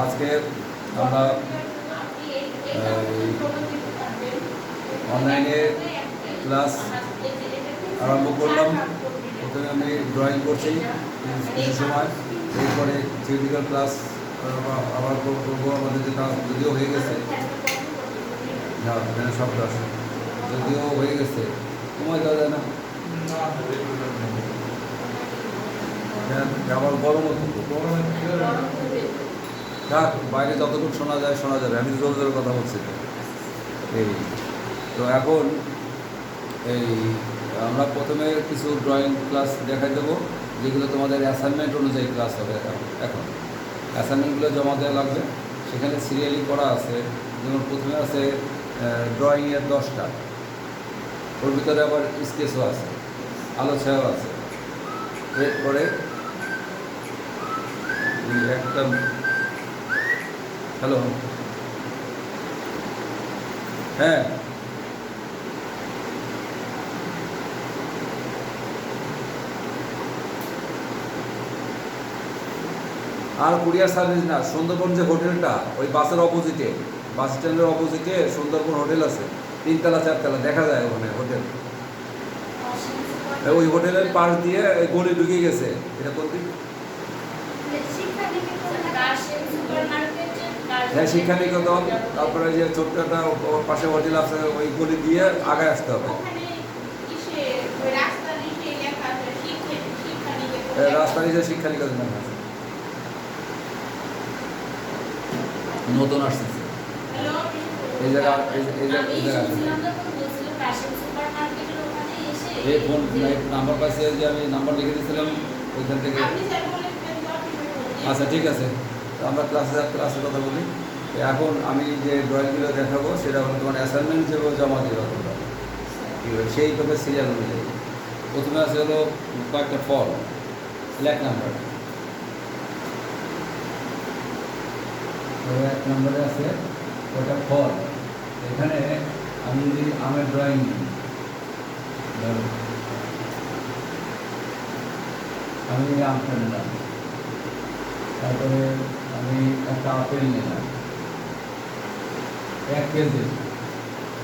আজকে আমরা অনলাইনে ক্লাস আরম্ভ করলাম। প্রথমে আমি ড্রয়িং করছি কিছু সময়, এরপরে থিওরিটিক্যাল ক্লাস আবার করবো। আমাদের যে ক্লাস যদিও হয়ে গেছে, না এখানে সব ক্লাস যদিও হয়ে গেছে, সময় দেওয়া যায় না, আবার গরম হতো, থাক বাইরে যতটুকু শোনা যায় শোনা যাবে। আমি জোর জোরে কথা বলছি। এই তো এখন এই আমরা প্রথমে কিছু ড্রয়িং ক্লাস দেখাই দেবো, যেগুলো তোমাদের অ্যাসাইনমেন্ট অনুযায়ী ক্লাস হবে। এখন অ্যাসাইনমেন্টগুলো জমা দেওয়া লাগবে, সেখানে সিরিয়ালি করা আছে। যেমন প্রথমে আছে ড্রয়িংয়ের 10টা, ওর ভিতরে আবার স্কেচও আছে, আলোচনাও আছে। এরপরে একটা হ্যালো, হ্যাঁ আর কুরিয়ার সার্ভিস না, সুন্দরবন যে হোটেলটা ওই বাসের অপোজিটে, বাস স্ট্যান্ডের অপোজিটে সুন্দরবন হোটেল আছে, 3তলা 4তলা দেখা যায় ওখানে হোটেল। ওই হোটেলের পাশ দিয়ে গলি ঢুকে গেছে। এটা কোন দিক? হ্যাঁ, শিক্ষা নিকেতন। তারপরে যে ছোট্ট একটা পাশে হোটেল আছে, ওই গলি দিয়ে আগে আসতে হবে। রাস্তা নিচে শিক্ষা নিকেতন আছে, নতুন আসতেছে এই জায়গা। এই ফোন নাম্বার পাইছে, যে আমি নাম্বার লিখে দিয়েছিলাম ওইখান থেকে। আচ্ছা ঠিক আছে, তো আমরা ক্লাসে কথা বলি। এখন আমি যে ড্রয়িংগুলো দেখাবো সেটা হলো তোমার অ্যাসাইনমেন্ট যেভাবে জমা দেওয়া তোমরা সেইভাবে সিরিয়াল অনুযায়ী। প্রথমে আছে হলো কয়েকটা ফল, এক নাম্বার। 1 নম্বরে আছে ওটা ফল। এখানে আমি যদি আমের ড্রয়িং নিই, আমি আমটা নিলাম, তারপরে আমি একটা আপেল নিলাম 1 কেজি।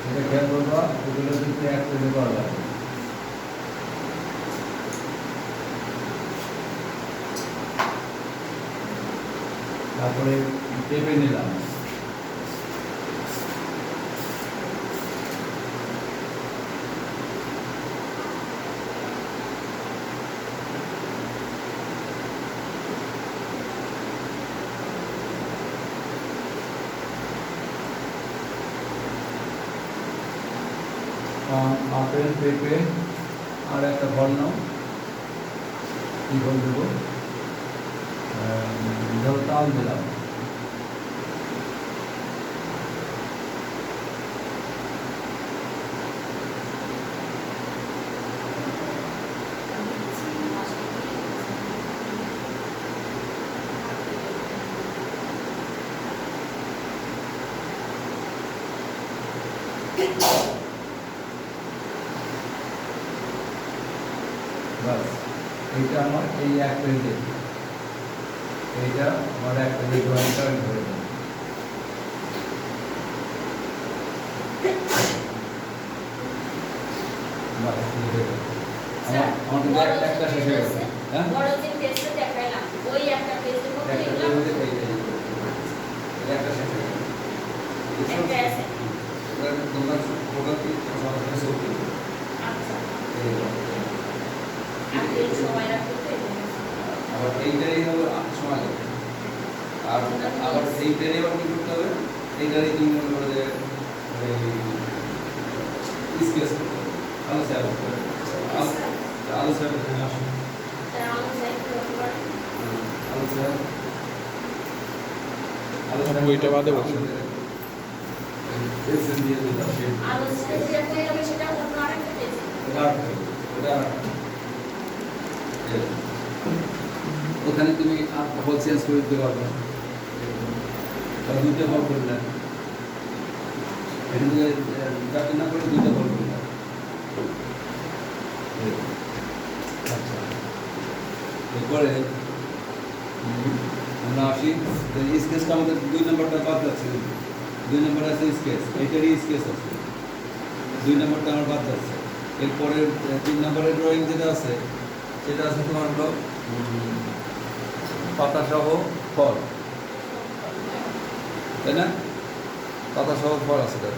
এটা খেয়াল করবা, এগুলো কিন্তু 1 কেজি করা লাগবে। তারপরে পেঁপে নিলাম, আপেল, পেঁপে আর একটা ফল নাও। কী ফল দেবো? ধরো তাল দিলাম। বাস, এইটা আমার এই 1 পেজে, এইটা আমার 1 পেজে ড্রয়িংটা আমি ধরে দেবো। আমার কিন্তু একটা শেষ হয়ে গেছে। হ্যাঁ, একটা শেষ হয়ে গেছে। তোমরা আবার এইটাই হলো সময় লাগবে। আর আবার এইটারই আবার কী করতে হবে, এইটারই তুমি মনে করো যে স্কেচ করতে হবে, আলোচনা করতে হবে। আলোচনা করতে আসো, আলোচনা বইটা বাদে বসে ওখানে তুমি ফল চেঞ্জ করে দিতে পারবে, 2টা ফল করলে এখানে না করে 2টা ফল করলে। আচ্ছা, এরপরে আমরা আমরা আসি, স্কেচটা আমাদের 2 নম্বরটা বাদ যাচ্ছে, 2 নম্বরে আছে স্কেচ, এইটারই স্কেচ আছে, 2 নম্বরটা আমার বাদ যাচ্ছে। এরপরে 3 নম্বরের ড্রয়িং যেটা আছে সেটা আছে তোমার হলো পাতা সহ ফল, তাই না? পাতা সহ ফল আছে তার।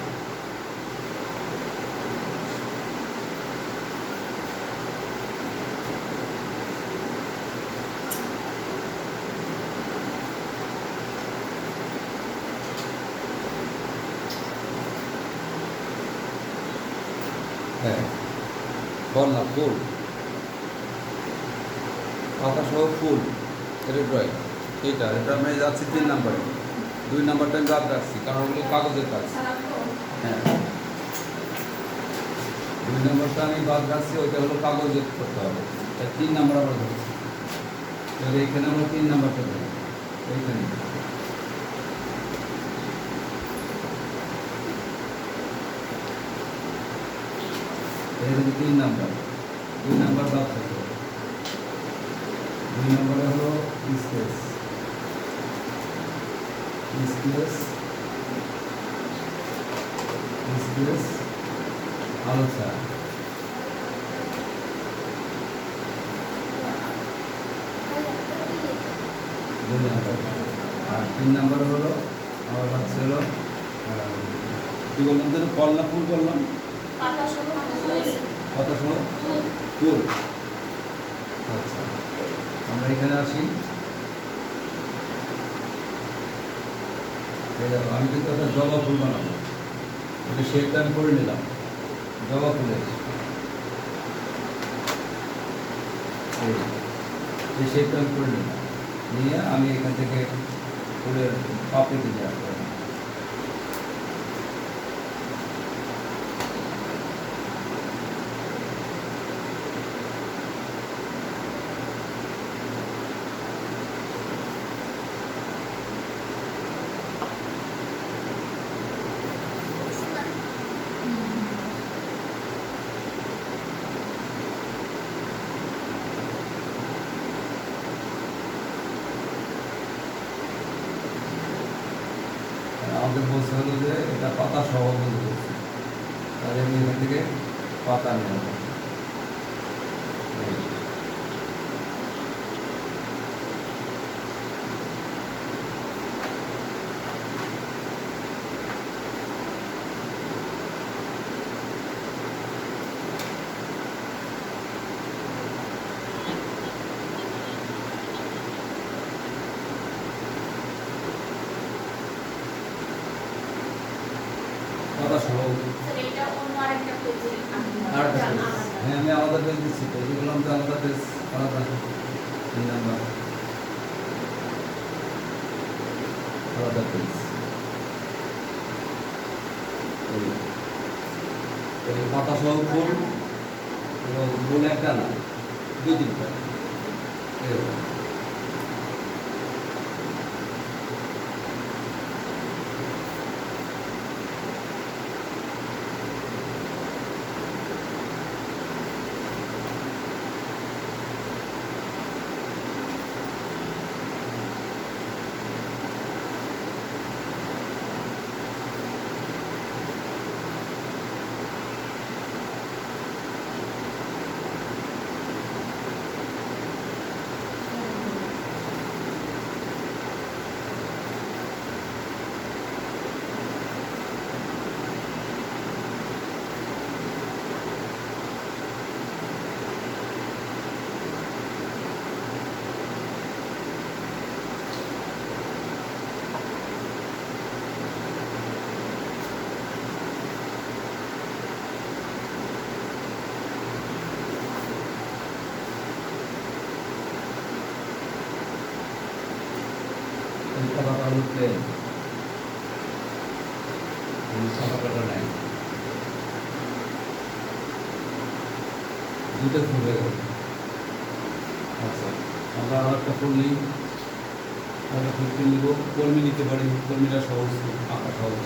হ্যাঁ, ফল না ফুল, পাতা সহ ফুল, এটা ড্রয়িং। এটা আমি যাচ্ছি 3 নম্বরে, 2 নম্বরটা আমি বাদ রাখছি কারণ ওগুলো কাগজের কাজ। হ্যাঁ, 2 নম্বরটা আমি বাদ রাখছি, ওইটা হলো কাগজে করতে হবে। 3 নম্বর আমরা ধরছি, তাহলে এখানে আমরা 3 নম্বরটা ধরি, এইখানে এটা 3 নম্বর, 2 নম্বর বাদ থাকবে। 2 নম্বরে হলো স্কেচ, স্কেচ, স্কেচ, আলোচনা। 2 নম্বর। আর 3 নম্বর হলো আমার হচ্ছে হলো কী বললাম যেন, ফল না ফুল বললাম? পাতা সহ ফুল। আচ্ছা, আমরা এখানে আসি। আমি কিন্তু একটা জবা ফুল বানাবো, ওটা শেপটা আমি করে নিলাম জবা ফুলের, এই শেপটা আমি করে নিলাম, নিয়ে আমি এখান থেকে ফুলের পাপড়ি দিয়ে আসবো। আমাদের বলতে হলো যে এটা পাতা সহ বলতে বলছি, তাহলে আমি এখান থেকে পাতা নেব। পাতা সহ হ্যাঁ, আমি আলাদা পেজ দিচ্ছি তো, বললাম যে আলাদা পেজ, আলাদা 3 নাম্বার আলাদা পেজ। পাতা সহ ফুল, ফুল একটা না 2-3টা এরকম। পাতা উঠলে সাদাটা নেয়, 2টা ফুল হয়ে গেল। আচ্ছা, আমরা আর একটা ফুল নিই, একটা ফুল নিব, কলমি নিতে পারি, কলমিটা সহজ, আঁকা সহজ,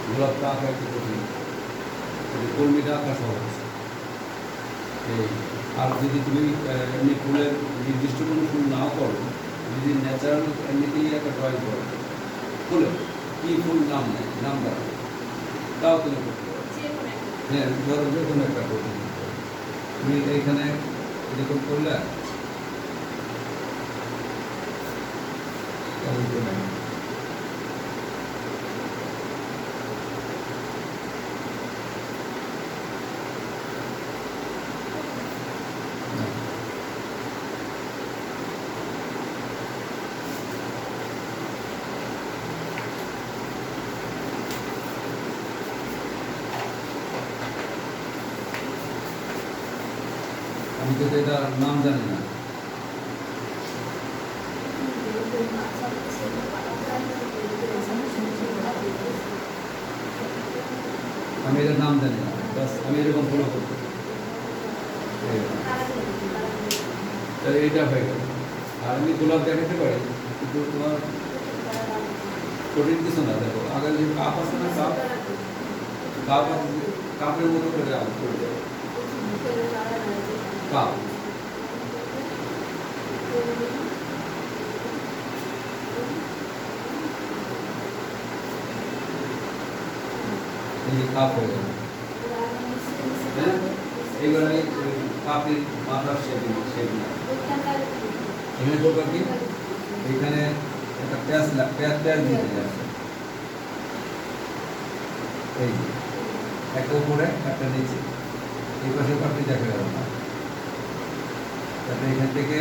গোলাপটা আঁকা একটু কঠিন, কলমিটা আঁকা সহজ। এই আর যদি তুমি এমনি ফুলের নির্দিষ্ট কোনো ফুল নাও করো, যদি ন্যাচারাল এমনিতেই একটা ড্রয়িং করো ফুলে কি ফুল নাম নেই নাম দাও তাও তুমি করতে পারো। হ্যাঁ ধরো যে কোনো একটা করতে তুমি এইখানে এরকম করলে আমি তো এটার নাম জানি না। আমি এটার নাম জানি না, বাস আমি এরকম ফলো করতে এইটা হয়ে গেল। আর আমি গোলাপ দেখাতে পারি কিন্তু তোমার কঠিন কিছু না। দেখো আগে যে কাপ আছে না, কাপ কাপ কাপের মতো করে করে দেবো কাপ। এই যে কাপ হয়ে গেল। হ্যাঁ এইবারে কাপের মাথার শেপিং এখানে করবো কি, এইখানে একটা প্যাঁচ প্যাঁচ দিতে যাচ্ছে। এই যে একটা উপরে একটা নিচে, এই পাশে পাশে দেখা গেল না। তারপরে এখান থেকে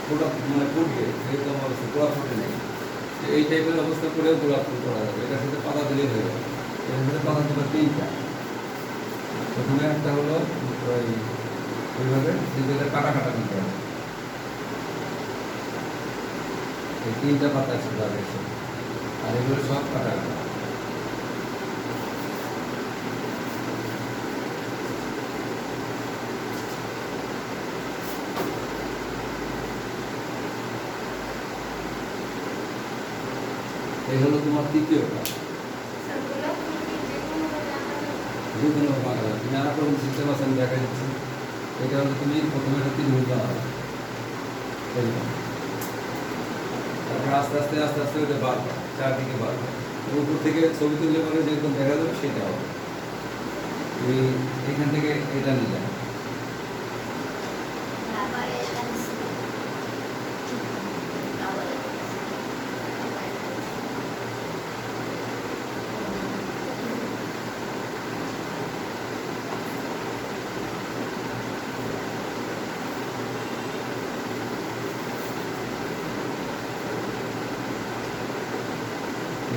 গোলাপ মানে ফুটবে, এরকম অবস্থা গোলাপ ফুটে নেই। এই টাইপের অবস্থা করেও গোলাপ ফুল করা যাবে। এটার সাথে পাতা দিলেই হয়ে যাবে। এটার সাথে পাতা দেবে তিনটা। প্রথমে একটা হলো ওইভাবে দ্বিতীয়টা কাটা কাটা দিতে হবে। এই তিনটা পাতা ছিল আগে, আর এগুলো সব কাটা কাটা। এই হলো তোমার তৃতীয়টা। যে কোনো বাংলা তুমি আর কোনো সিস্টেম আছে, আমি দেখা দিচ্ছি। এটা হলো তুমি প্রথমে একটা 3 মিনিট বানাবে এরকম, তারপর আস্তে আস্তে আস্তে আস্তে ওটা বাড়বে, চারদিকে বাড়বে। উপর থেকে ছবি তুললে পরে যেরকম দেখা যাবে সেটা হবে। তুমি এখান থেকে এটা নিলে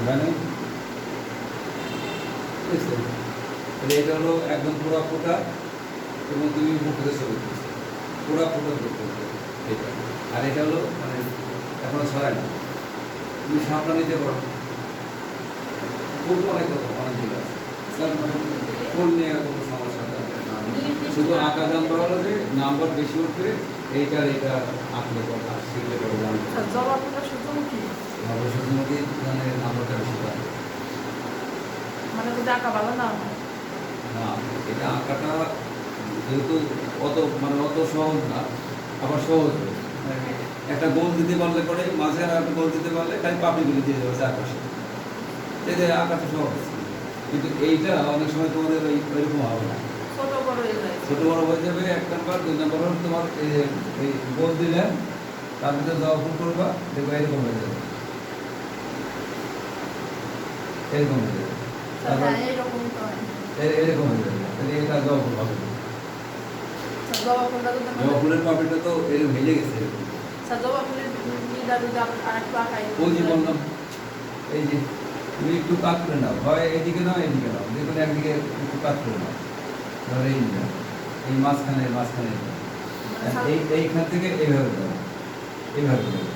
এখানে এটা হলো একদম পুরা ফোটা, এবং তুমি মুখে ছবি তুলছো পুরা ফোটা করতে এটা। আর এটা হলো মানে এখনো ছড়ায় না, তুমি সামনে নিতে পারো। ফুল অনেকগুলো আছে, ফুল নিয়ে কোনো সমস্যা নেই। শুধু আঁকা জানতে হলো যে নাম্বার বেশি উঠবে, এইটার এটা আঁকলে কথা শিখলে করে জানবে। সূর্যমুখী মানে নাম্বারটা বেশি পাবে মানে যদি আঁকা ভালো না না। এটা আঁকাটা যেহেতু অত সহজ না, আবার সহজ। একটা গোল দিতে পারলে পরে মাঝে আর একটা গোল দিতে পারলে খালি পাপড়িগুলি দিয়ে যাবে চারপাশে, এতে আঁকাটা সহজ। কিন্তু এইটা অনেক সময় তোমাদের ওইরকম হবে না, ছোট বড় হয়ে যাবে। 1 নাম্বার 2 নাম্বার হল তোমার এই গোল দিলে তার ভিতরে যাওয়া ফুল করবা, দেখবে এরকম হয়ে যাবে, এরকম হয়ে যাবে। এরকম হয়ে যাবে, তাহলে এটা জবা ফুল হবে। জবা ফুলের পাপড়িটা তো এরকম ভেজে গেছে। ওই যে বললাম, এই যে তুমি একটু কাট করে নাও, হয় এদিকে নাও এদিকে নাও, যে কোনো একদিকে একটু কাট করে নাও। ধরো এই মাঝখানে এইখান থেকে এইভাবে দেবো, এইভাবে দেবো।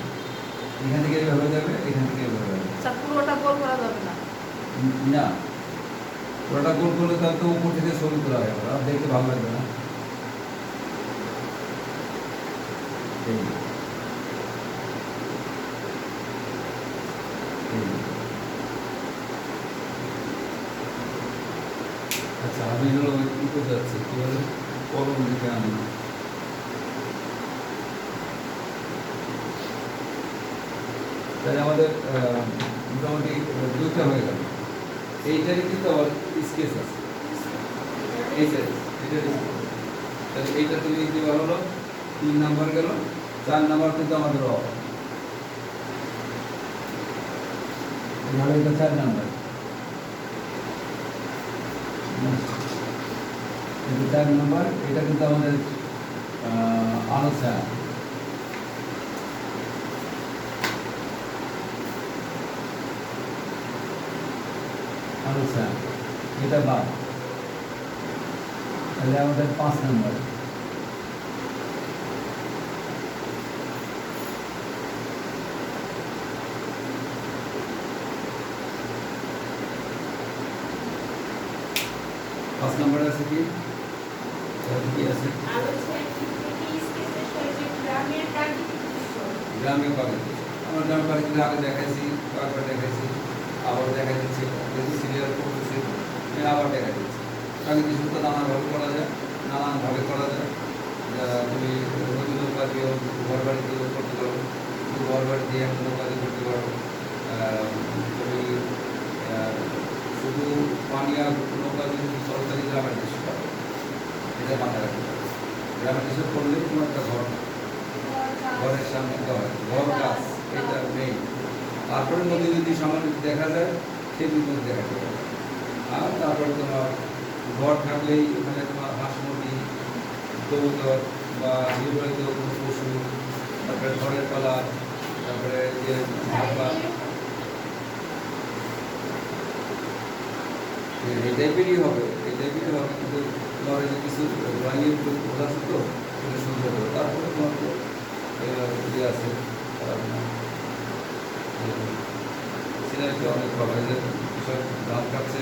এখান থেকে এইভাবে যাবে, এখান থেকে এইভাবে যাবে। আচ্ছা পুরোটা গোল করা যাবে না। না, ওটা গোল করলে তাহলে তো উপর থেকে ছবি তোলা হয়ে গেল, আর দেখতে ভালো লাগবে না। এই এই। আচ্ছা আমি হলো কি করতে যাচ্ছি, কি বলে কলম দিকে আনি। তাহলে আমাদের মোটামুটি দুইটা হয়ে গেল। এইটারই কিন্তু আবার স্কেচ আছে, এই যে এটার sketch। তাহলে এইটা তুমি দেওয়া হলো 3 নাম্বার গেল, 4 নাম্বার কিন্তু আমাদের এটা 4 নাম্বার, এটা 4 নাম্বার। এটা কিন্তু আমাদের আলোচনা। আলোচনা এটা বাদ, তাহলে আমাদের 5 নাম্বার। পাঁচ নম্বরে আছে কি, কি আছে? গ্রামের বাড়ি। আমরা গ্রামের বাড়ি আগে দেখাইছি, কয়েকবার দেখাইছি, আবার দেখা দিচ্ছি, যেহেতু সিরিয়াল করতেছি আবার দেখা দিচ্ছি। প্রাকৃতিক সূত্র নানাভাবে করা যায়, নানানভাবে করা যায়। তুমি নদী নৌকা দিয়েও ঘর বাড়ি দিয়েও করতে পারো, ঘর বাড়ি দিয়ে একটা নৌকা দিয়ে করতে পারো। তুমি শুধু পানি আর নৌকা দিয়ে সরকারি গ্রামের দৃশ্য পাবে, এটা মাথায় রাখতে হবে। গ্রামের দৃশ্য করলে তোমার একটা ঘর, ঘরের সামনে একটা হয় ঘর গাছ, এটা মেইন। তারপরে নদী যদি সামান্য দেখা যায় সেগুলো মধ্যে দেখা যাবে। আর তারপরে তোমার ঘর থাকলেই ওখানে তোমার হাঁস মুরগি, কবুতর বা গৃহপালিত কোনো পশু, তারপরে ঘরের পালা, তারপরে যে ঝাপা, এই টাইপেরই হবে, এই টাইপেরই হবে। কিন্তু তোমার এই যে কিছু ড্রয়িংয়ের বোঝা আছে তো, সেটা সুন্দর হবে। তারপরে তোমার তো ইয়ে আছে, সিনারিতে অনেক হবে, যে কৃষক ধান কাটছে,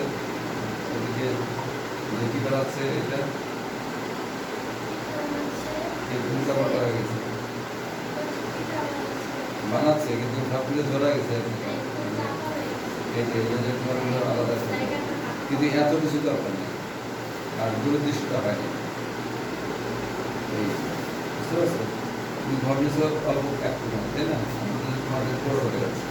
ওদিকে লেকি বেড়াচ্ছে, এটা ভূমিকা পাল্টা হয়ে গেছে, বানাচ্ছে কিন্তু সবগুলো ধরা গেছে। এই যে তোমার আলাদা, কিন্তু এত কিছু দরকার নেই, আর দূরদৃশ্যটা হয়নি। এই বুঝতে পারছো, তুমি ঘর নিয়েছ অল্প একটু, তাই না? আমাদের বড় হয়ে গেছে।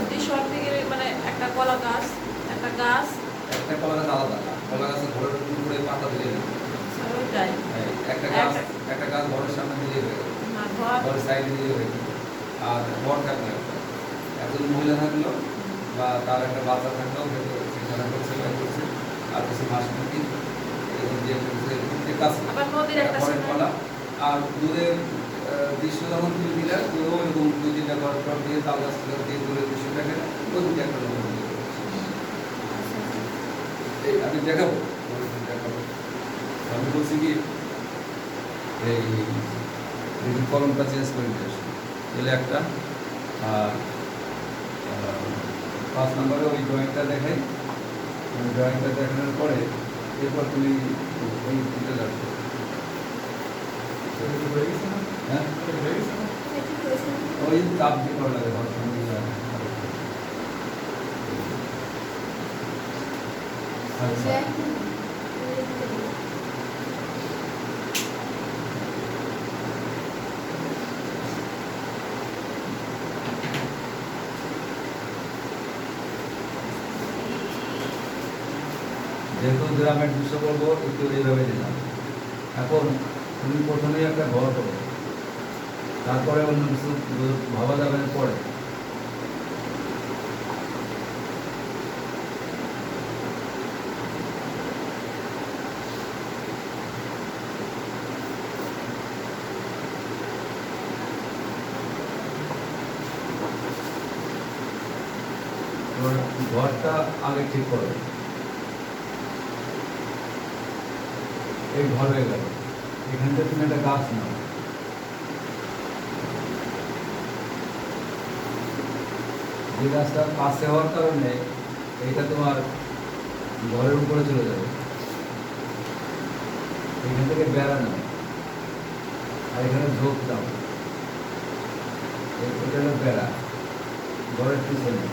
দৃশ্য আঁকতে গেলে মানে একটা কলা গাছ, একটা গাছ, একটা কলা গাছ আলাদা না, কলা গাছের ঘরের উপরে পাতা দিলে না। ওইটাই একটা গাছ ঘরের সামনে দিলে হয়ে গেল, ঘরের সাইডে দিলে হয়ে গেল। আর ঘর থাকলো একজন মহিলা থাকলো বা তার একটা বাচ্চা থাকলো, সেখানে করছে করছে, আর কিছু মাছ মুরগি এরকম দিয়ে করছে কাজ, আবার নদীর একটা ঘরের পালা। আর দূরের দৃশ্য যখন তুমি দিলে তুইও এরকম 2-3টা ঘর টর দিয়ে তাল গাছ দিয়ে দূরের দৃশ্য দেখে ওই দিকে একটা লোক দিয়ে এই আমি দেখাবো, দেখাবো। আমি বলছি কি এই কলমটা চেঞ্জ করে দিয়ে আসি, তাহলে একটা। আর 5 নম্বরে ওই ড্রয়িংটা দেখাই, ওই ড্রয়িংটা দেখানোর পরে এরপর তুমি ওই দিতে লাগবে। হ্যাঁ ওই চাপ দিয়ে করা লাগে, ঘর সঙ্গে আচ্ছা। যেহেতু গ্রামের দৃশ্য করবো একটু এইভাবে দিলাম। এখন তুমি প্রথমেই একটা ঘর করো, তারপরে অন্য কিছু ভাবা যাবে না পরে। ঘরটা আগে ঠিক করো, এই ঘর হয়ে গেল। এখান থেকে তুমি একটা গাছ নাও, যে গাছটা কাছে হওয়ার কারণে এটা তোমার ঘরের উপরে চলে যাবে, এখান থেকে বেড়া নেবে আর এখানে ঝোঁক দাও, এটা হলো বেড়া ঘরের পিছনে।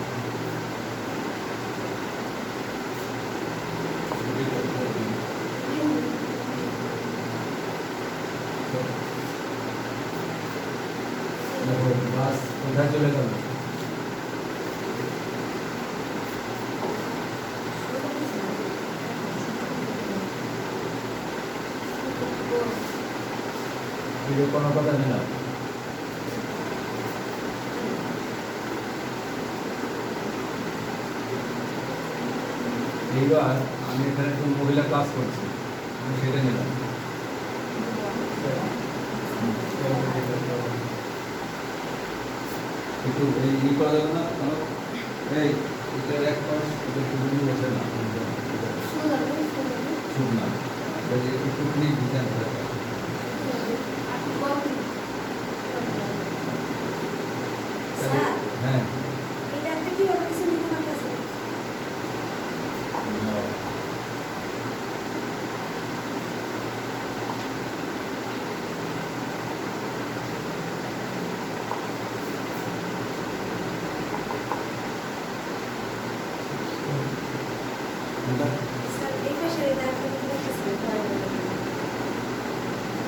দেখো গাছ কোথায় চলে গেল, কোনো কথা নেই না। এইবার আমি এখানে একটু মহিলা ক্লাস করছি, আমি সেটা নিলাম। একটু এই করা যাবে না, এই এটার এক পাশ এটা শুধু বসে না, শুধু না একটু প্লিজ ডিজাইন করে হ্যাঁ।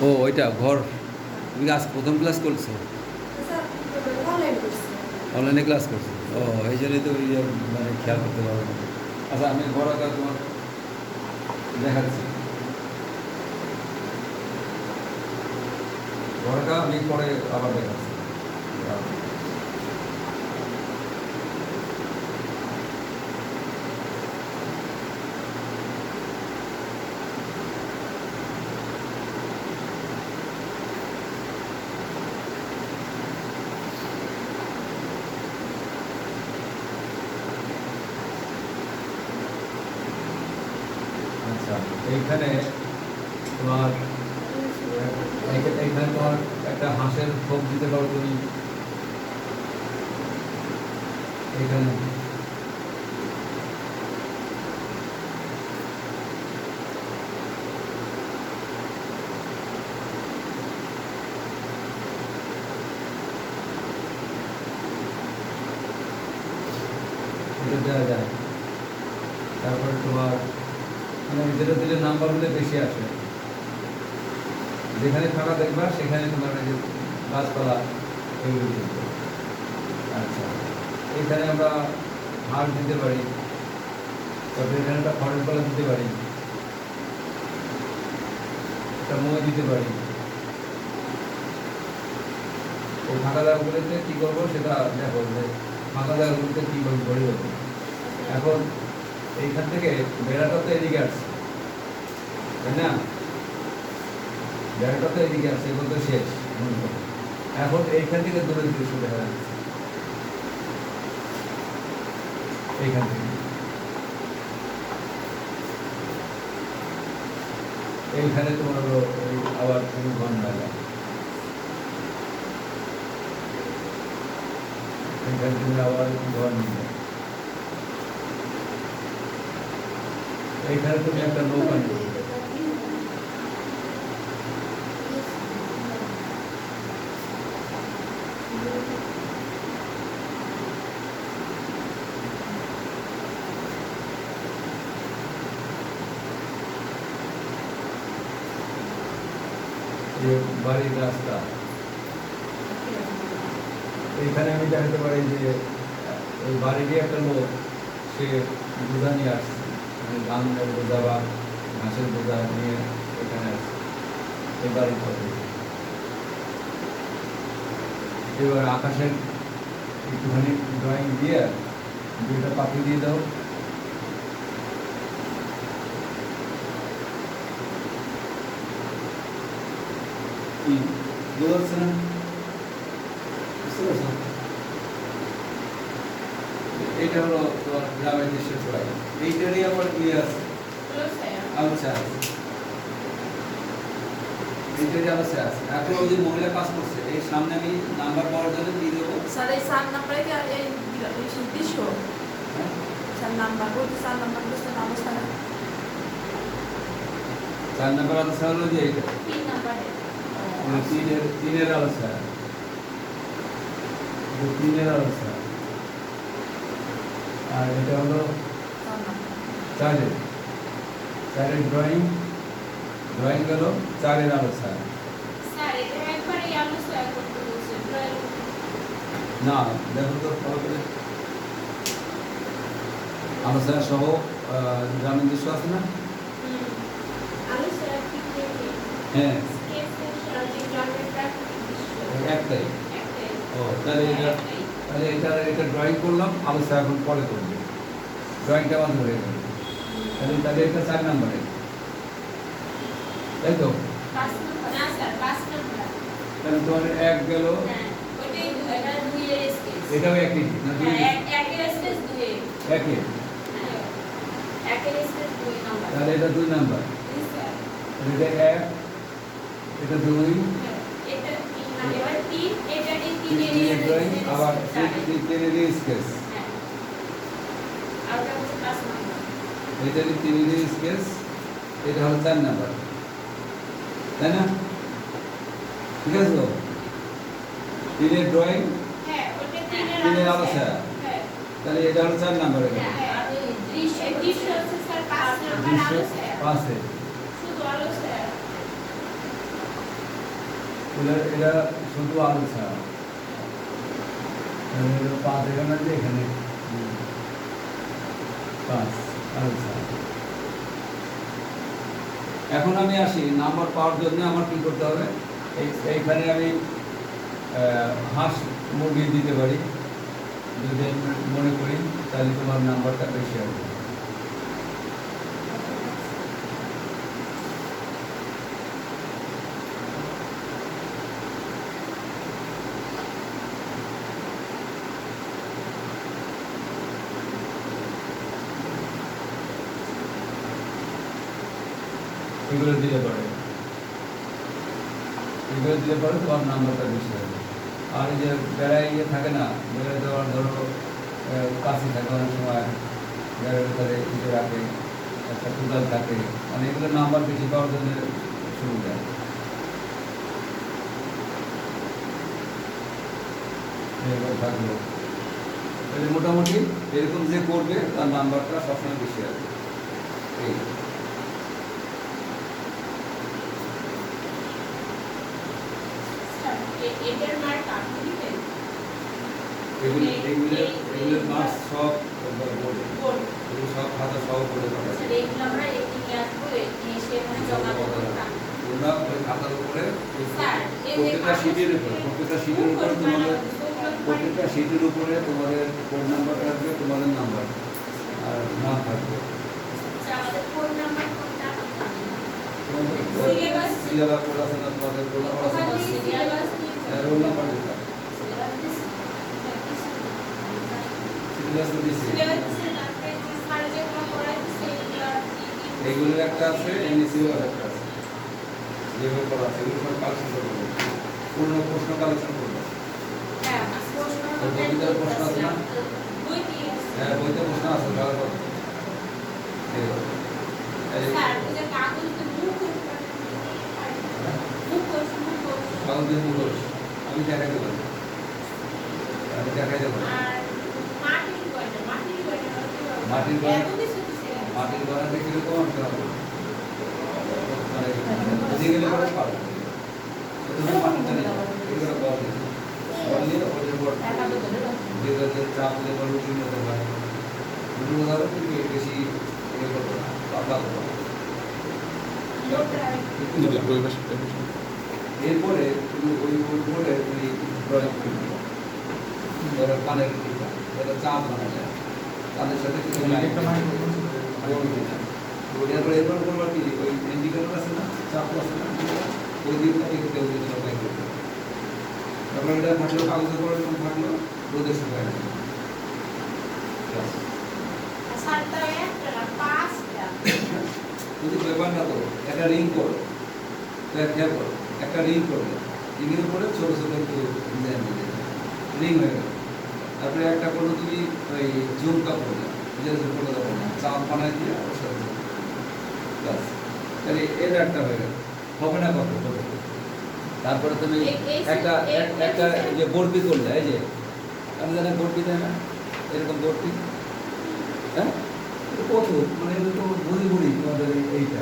ও ওইটা ঘর, তুমি আজ প্রথম ক্লাস করছো, অনলাইনে ক্লাস করছো? ও এই জন্যই তো ওই মানে খেয়াল করতে পারবো না। আচ্ছা আমি ঘর আঁকা তোমার দেখাচ্ছি, ঘর আঁকা আমি পরে আবার দেখাচ্ছি। আচ্ছা এইখানে তোমার এইখানে তোমার একটা হাঁসের খোপ দিতে পারো তুমি, এইখানে এটা দেওয়া যায়। তারপরে তোমার মানে যেটা দিলে নাম্বারগুলো বেশি আসে, যেখানে ফাঁকা দেখবা সেখানে তোমার এই যে গাছপালা এগুলো দিতে। আচ্ছা এখানে আমরা হাড় দিতে পারি, তারপরে এখানে একটা খড়ের পালা দিতে পারি, একটা মই দিতে পারি। এই ফাঁকা জায়গাগুলোতে কী করবো সেটা দেখো, যে ফাঁকা জায়গাগুলোতে কী গড়ে হতো। এখন এইখান থেকে বেড়াটা তো এদিকে আসছে, তাই না? বেড়াটা তো এদিকে আসছে, এগুলো তো শেষ। এখন এইখান থেকে দূরের দৃশ্য দেখা যাচ্ছে, এইখান থেকে এইখানে তোমার হলো আবার তুমি ঘন লাগা, এইখানে তুমি আবার ঘর নিবে, এইখানে তুমি একটা নৌকা নিবে। বাড়ির রাস্তা এইখানে আমি দেখাতে পারি যে ওই বাড়িরই একটা লোক, সে বোঝা নিয়ে আসছে, মানে ধানের বোঝা বা ঘাসের বোঝা নিয়ে এখানে আসছে এই বাড়ির পথে। এবার আকাশের একটুখানি ড্রয়িং দিয়ে দুইটা পাখি দিয়ে দাও। বুঝতে পারছো না? বুঝতে পারছো? এইটা হলো তোমার গ্রামের দৃশ্যের ছড়াই, এইটারই আবার ইয়ে আছে। আচ্ছা এইটারই আলোচনা আছে। এখন ওই যে মহিলা কাজ করছে, এই সামনে আমি নাম্বার পাওয়ার জন্য দিয়ে দেবো। স্যার এই 7 নাম্বারে কি এই দৃশ্য হ্যাঁ? 4 নাম্বার বলতে 4 নাম্বার বুঝতে অবস্থা না 4 নাম্বার আলোচনা হলো যে এইটা 3 নাম্বারে তিনের আলোচনা, তিনের আলোচনা, আর এটা হলো 4 নাম্বার চারের ড্রয়িং গেল, চারের আলোচনা। স্যার এটা একবারই আলোচনা করতে বলছে ড্রয়িং না দেখো তো ভালো করে আলোচনা সহ গ্রামীণ দৃশ্য আছে না? আলোচনা ঠিক নেই হ্যাঁ স্কেচের সাথে গ্রামের প্রাকৃতিক দৃশ্য একটাই। একটাই ও তাহলে এটা ড্রয়িং করলাম, আলোচনা এখন পরে করবো, ড্রয়িংটা বন্ধ হয়ে গেল। তাহলে এটা 4 নাম্বারে, তাই তো? 5 নাম্বার না স্যার 5 নাম্বার তাহলে তোমার 1 গেল, হ্যাঁ ওইটাই এটা 2 এর স্কেচ এটাও একই না? হ্যাঁ একের স্কেচ 2 এর একই, হ্যাঁ একের স্কেচ 2 নাম্বার তাহলে এটা 2 নাম্বার, জি স্যার তাহলে এটা 1, এটা 2, হ্যাঁ এটা 3 নাম্বার এবার 3 এটা এই 3 তিনের এর ড্রয়িং, আবার হ্যাঁ 3 স্কেচ, আর ওটা হচ্ছে 5 নাম্বার এটা 3 স্কেচ, এটা হলো 4 নাম্বার, তাই না? ঠিক আছে তো? 3 ড্রয়িং, হ্যাঁ ওটা 3 এর 3 আলোচনা, হ্যাঁ তাহলে এটা হলো 4 নাম্বারে গেল। হ্যাঁ আর ওই দৃশ্য হচ্ছে স্যার 5 নাম্বার দৃশ্য আলোচনা 5-এ, শুধু আলোচনা এটা শুধু আলোচনা, তাহলে হলো 5 এখানে আছে, এখানে 5 আলোচনা। এখন আমি আসি নাম্বার পাওয়ার জন্য আমার কি করতে হবে, এইখানে আমি হাঁস মুরগি দিতে পারি, যদি আমি মনে করি, তাহলে তোমার নাম্বারটা বেশি হবে। এগুলো দিলে পরে তোমার নাম্বারটা বেশি হবে। আর এই যে বেড়ায় থাকে না, বেড়ায় দেওয়ার ধরো কাশি থাকে অনেক সময়, বেড়ার ভিতরে ইটে রাখে, একটা কুদাল থাকে, মানে এগুলো নাম্বার বেশি পাওয়ার জন্য সুবিধা। এবার থাকলো, তাহলে মোটামুটি এরকম যে করবে তার নাম্বারটা সবসময় বেশি আসবে। এই স্যার এটার মার্ক আপনি দিবেন এগুলোর মার্কস সব বোর্ডে, বোর্ড এগুলো সব খাতা সব বোর্ডে পাঠাবে। স্যার এইগুলো আমরা এটি নিয়ে আসবো এটি এসে এখানে জমা দেবো তোমরা ওই খাতার উপরে স্যার এই যে প্রত্যেকটা শীটের উপরে তোমাদের কোড নাম্বার থাকবে, তোমাদের নাম্বার আর নাম থাকবে। আমাদের ফোন নাম্বার কোনটা সিলেবাস কোড আছে না তোমাদের, রোল নাম্বার আছে না, সিলেবাস রোল নাম্বার দিতে হবে। সিলেবাস তো দিছি, এইগুলোর একটা আছে, এনএসইউ এর একটা আছে, যেভাবে করা আছে এগুলো সব কালেকশন করবে, পূর্ণ প্রশ্ন কালেকশন করবে। বইতে প্রশ্ন আছে না? হ্যাঁ বইতে প্রশ্ন আছে, ভালো কথা। কাগজ দিয়ে মুখোশ আমি দেখাই দেবো, মাটির গড়াতে কিরকম আনতে হবে, মানে বুঝে গেলে পরে পারবো। প্রথমে মাটিটা নিয়ে এগুলো বল নিয়ে ওদের উপর যেটাতে চাপ দিলে পরে রুটিন হতে পারে, রুটিন হতে হবে কিন্তু বেশি ইয়ে করবো না, পাতলা করবো না। এরপরে তুমি ওই বোর্ডে তুমি ড্রয়িং করবে, ধরো কানের দিকটা, ধরো চাঁদ বানা যায়, তাদের সাথে কিছু এরপরে করবার কি ওই ইন্ডিকেটর আছে না, চাপ আছে না, ওই দিকটা এখানে ওই দিকটা অ্যাপ্লাই করবে। তারপরে এটা থাকলো কাগজের পরে থাকলো রোদে শুকায় না। যদি ব্যাপার না তো একটা রিং করো, খেয়াল করো, একটা রিং করবে, রিংয়ের উপরে ছোটো ছোটো একটু ডিজাইন দিয়ে রিং হয়ে গেল। তারপরে একটা করলো তুমি ওই ঝুমকা করলে, করলে দেবো না, চাপ বানাই দিয়ে ওর সাথে ব্যাস, তাহলে এর একটা হয়ে গেল। হবে না কত কত। তারপরে তুমি একটা একটা যে বরফি করলে, এই যে আমি জানি বরফি দেয় না, এরকম বরফি, হ্যাঁ কত মানে এটা তো বুড়ি বুড়ি তোমাদের এইটা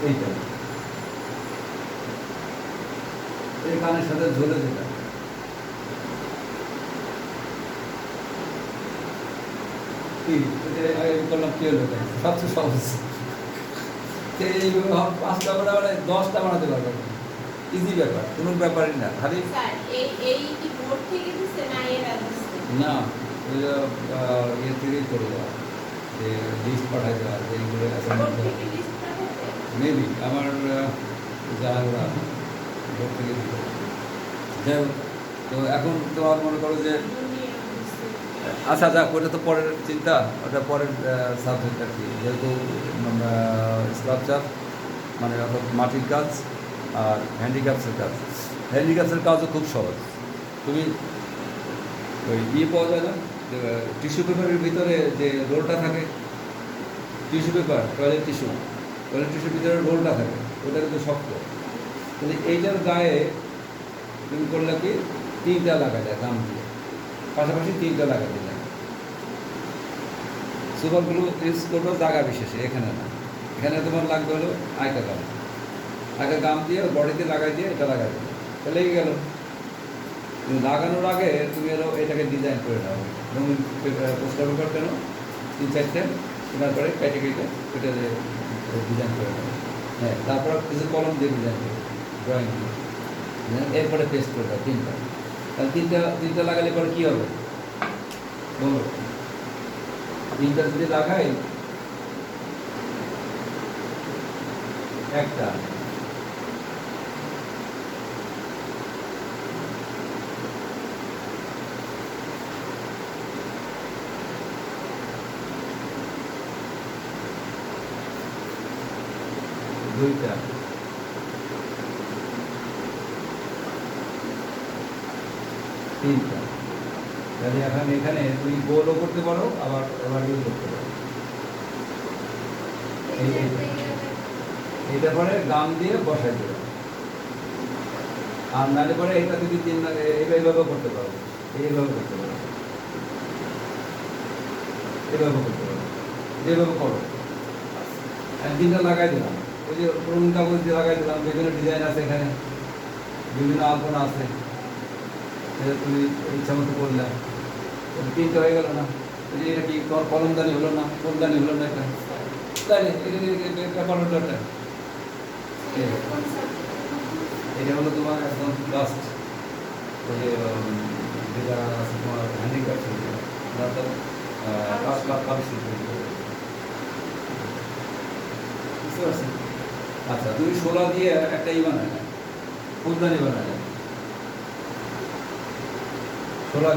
এইটা এই কানের সাথে ঝোলে যেটা কি করলাম কি হলো, সবচেয়ে সহজ। এইভাবে 5টা বানাবে 10টা বানাতে পারবে, ইজি ব্যাপার, কোনো ব্যাপারই না। খালি স্যার এই কি বোর্ড থেকে দিছে না এরা দিছে? না ওই ইয়ে থেকেই করে দেওয়া, যে লিস্ট পাঠাই দেওয়া, যে এইগুলো বোর্ড থেকে লিস্ট পাঠাতে? মেবি আমার জানা বোর্ড থেকে দিত। যাই হোক, তো এখন তোমার মনে করো যে দুনিয়া দিছে। আচ্ছা যাক, ওটা তো পরের চিন্তা, ওটা পরের সাবজেক্ট আর কি। যেহেতু স্কাল্পচার মানে অর্থাৎ মাটির কাজ আর হ্যান্ডিক্রাফটসের কাজ। হ্যান্ডিক্রাফটসের কাজও খুব সহজ। তুমি ওই ইয়ে পাওয়া যায় না, টিস্যু পেপারের ভিতরে যে রোলটা থাকে, টিস্যু পেপার, টয়লেট টিস্যুর ভিতরে রোলটা থাকে, ওটা কিন্তু শক্ত। তাহলে এইটার গায়ে তুমি করলে কি 3টা লাগা যায় গাম দিয়ে, পাশাপাশি 3টা লাগা দিলে সুপার গ্লু ইউজ করবো জায়গা বিশেষে, এখানে না, এখানে তোমার লাগবে হলো আগে গাম দিয়ে বডিতে লাগাই দিয়ে এটা লাগাই দিলে, তাহলে লেগে গেল। কিন্তু লাগানোর আগে তুমি হলো এটাকে ডিজাইন করে নাও, রঙিন পোস্টার পেপার কেন 3-4টে, তারপরে কেটে এটা ডিজাইন করে নাও। হ্যাঁ, তারপর কিছু কলম দিয়ে ডিজাইন করো, ড্রয়িং দিয়ে, এরপরে পেস্ট করে দাও 3টা। তাহলে 3টা লাগালে পরে কী হবে বলো? 3টা যদি লাগাই, একটা দুইটা, তিনটা। তাহলে এখানে তুমি গোলও করতে পারো, আবার ইয়ে করতে পারো। এটা পরে গাম দিয়ে বসাই দেবে। আর নাহলে পরে এটা যদি এইভাবে করতে পারো, এইভাবে করতে পারো, এইভাবে করতে পারো, যেভাবে করো। 3টা লাগাই দিলাম, ওই যে রঙিন কাগজ দিয়ে লাগাই দিলাম, বিভিন্ন ডিজাইন আছে এখানে, বিভিন্ন আলপনা আছে, তুমি ইচ্ছা মতো করলে 3টা হয়ে গেল না? এটা কি তোমার কলমদানি হলো না, ফুলদানি হলো না? এটা তাহলে ব্যাপারটা এটা হলো তোমার একদম লাস্ট, ওই যে যেটা আছে তোমার হ্যান্ডিক্রাফট, বুঝতে পারছি? আচ্ছা, তুমি 16 দিয়ে একটা বানালে, ফুলদানি বানালে 16